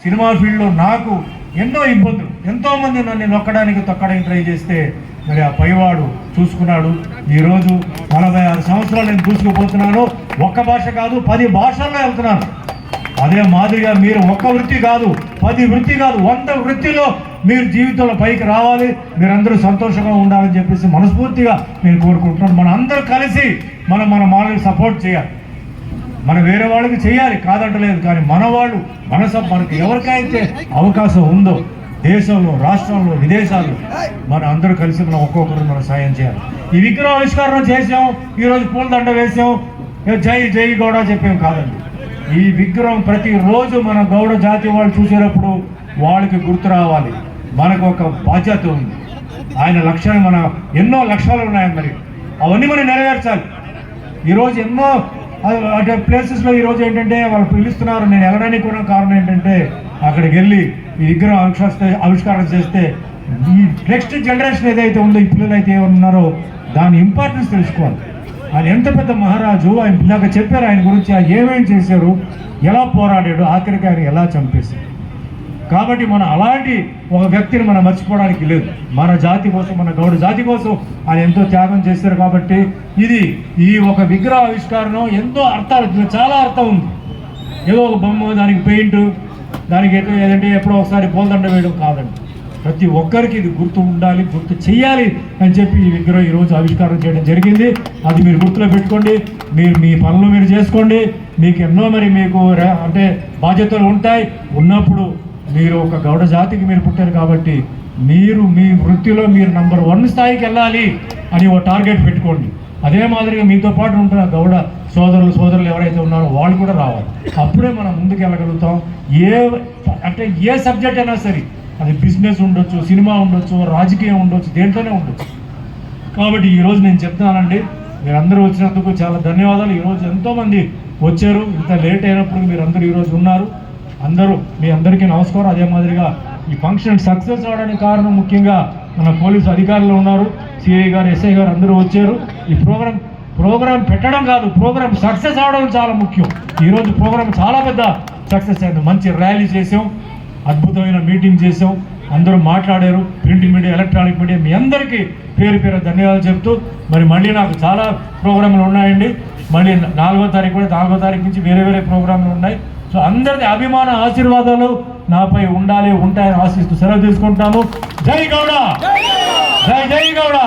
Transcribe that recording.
Cinema ఫీల్డ్లో నాకు ఎన్నో ఇబ్బందులు, ఎంతోమంది నన్ను నొక్కడానికి తొక్కడానికి ట్రై చేస్తే మరి ఆ పైవాడు చూసుకున్నాడు. ఈరోజు 46 సంవత్సరాలు నేను దూసుకుపోతున్నాను. ఒక్క భాష కాదు 10 భాషల్లో వెళ్తున్నాను. అదే మాదిరిగా మీరు ఒక్క వృత్తి కాదు, 10 వృత్తి కాదు, 100 వృత్తిలో మీరు జీవితంలో పైకి రావాలి, మీరందరూ సంతోషంగా ఉండాలని చెప్పేసి మనస్ఫూర్తిగా నేను కోరుకుంటున్నాను. మన అందరూ కలిసి మన వాళ్ళకి సపోర్ట్ చేయాలి. మనం వేరే వాళ్ళకి చేయాలి కాదంటలేదు, కానీ మనకి ఎవరికైతే అవకాశం ఉందో దేశంలో, రాష్ట్రంలో, విదేశాల్లో మన అందరూ కలిసి మనం ఒక్కొక్కరు మనం సాయం చేయాలి. ఈ విగ్రహ ఆవిష్కరణ చేసాం, ఈరోజు పూలదండ వేసాం, జై గౌడ చెప్పాం కాదండి. ఈ విగ్రహం ప్రతిరోజు మన గౌడ జాతి వాళ్ళు చూసేటప్పుడు వాళ్ళకి గుర్తు రావాలి. మనకు ఒక బాధ్యత ఉంది. ఆయన లక్ష్యాలు ఎన్నో లక్ష్యాలు ఉన్నాయి, మరి అవన్నీ మనం నెరవేర్చాలి. ఈరోజు ఎన్నో అంటే ప్లేసెస్లో ఈరోజు ఏంటంటే వాళ్ళు పిలుస్తున్నారు. నేను వెళ్ళడానికి కూడా కారణం ఏంటంటే అక్కడికి వెళ్ళి ఈ విగ్రహం ఆవిష్కరణ చేస్తే ఈ నెక్స్ట్ జనరేషన్ ఏదైతే ఉందో, ఈ పిల్లలు అయితే ఉన్నారో దాని ఇంపార్టెన్స్ తెలుసుకోవాలి. ఆయన ఎంత పెద్ద మహారాజు, ఆయన ఇందాక చెప్పారు ఆయన గురించి, ఆయన ఏమేమి చేశారు, ఎలా పోరాడాడు, ఆఖరికి ఆయన ఎలా చంపేశారు. కాబట్టి మనం అలాంటి ఒక వ్యక్తిని మనం మర్చిపోవడానికి లేదు. మన జాతి కోసం, మన గౌడ జాతి కోసం ఆయన ఎంతో త్యాగం చేశారు. కాబట్టి ఈ ఒక విగ్రహ ఆవిష్కరణ ఎంతో అర్థాలు, చాలా అర్థం ఉంది. ఏదో ఒక బొమ్మ, దానికి పెయింట్, దానికి ఏదంటే ఎప్పుడో ఒకసారి పూలదండ వేయడం కాదండి. ప్రతి ఒక్కరికి ఇది గుర్తు ఉండాలి, గుర్తు చెయ్యాలి అని చెప్పి ఈ విగ్రహం ఈరోజు ఆవిష్కారం చేయడం జరిగింది. అది మీరు గుర్తులో పెట్టుకోండి. మీరు మీ పనులు మీరు చేసుకోండి. మీకు ఎన్నో మీకు అంటే బాధ్యతలు ఉంటాయి. ఉన్నప్పుడు మీరు ఒక గౌడ జాతికి మీరు పుట్టారు కాబట్టి మీరు మీ వృత్తిలో మీరు నంబర్ 1 స్థాయికి వెళ్ళాలి అని ఒక టార్గెట్ పెట్టుకోండి. అదే మాదిరిగా మీతో పాటు ఉంటున్న గౌడ సోదరులు ఎవరైతే ఉన్నారో వాళ్ళు కూడా రావాలి. అప్పుడే మనం ముందుకు వెళ్ళగలుగుతాం. ఏ సబ్జెక్ట్ అయినా సరే, అది బిజినెస్ ఉండొచ్చు, సినిమా ఉండొచ్చు, రాజకీయం ఉండొచ్చు, దేంట్లోనే ఉండొచ్చు. కాబట్టి ఈరోజు నేను చెప్తున్నానండి, మీరందరూ వచ్చినందుకు చాలా ధన్యవాదాలు. ఈరోజు ఎంతోమంది వచ్చారు, ఇంత లేట్ అయినప్పుడు మీరందరూ ఈరోజు ఉన్నారు. మీ అందరికీ నమస్కారం. అదే మాదిరిగా ఈ ఫంక్షన్ సక్సెస్ అవడానికి కారణం ముఖ్యంగా మన పోలీసు అధికారులు ఉన్నారు, సిఐ గారు, ఎస్ఐ గారు అందరూ వచ్చారు. ఈ ప్రోగ్రాం పెట్టడం కాదు, ప్రోగ్రాం సక్సెస్ అవడం చాలా ముఖ్యం. ఈరోజు ప్రోగ్రాం చాలా పెద్ద సక్సెస్ అయింది. మంచి ర్యాలీ చేసాం, అద్భుతమైన మీటింగ్ చేసాం, అందరూ మాట్లాడారు. ప్రింట్ మీడియా, ఎలక్ట్రానిక్ మీడియా, మీ అందరికీ పేరు ధన్యవాదాలు చెప్తూ, మరి మళ్ళీ నాకు చాలా ప్రోగ్రాంలు ఉన్నాయండి. మళ్ళీ 4వ తారీఖు కూడా, 4వ తారీఖు నుంచి వేరే ప్రోగ్రాంలు ఉన్నాయి. సో అందరిది అభిమాన ఆశీర్వాదాలు నాపై ఉంటాయని ఆశిస్తూ సెలవు తీసుకుంటాను. జై గౌడ, జై గౌడ.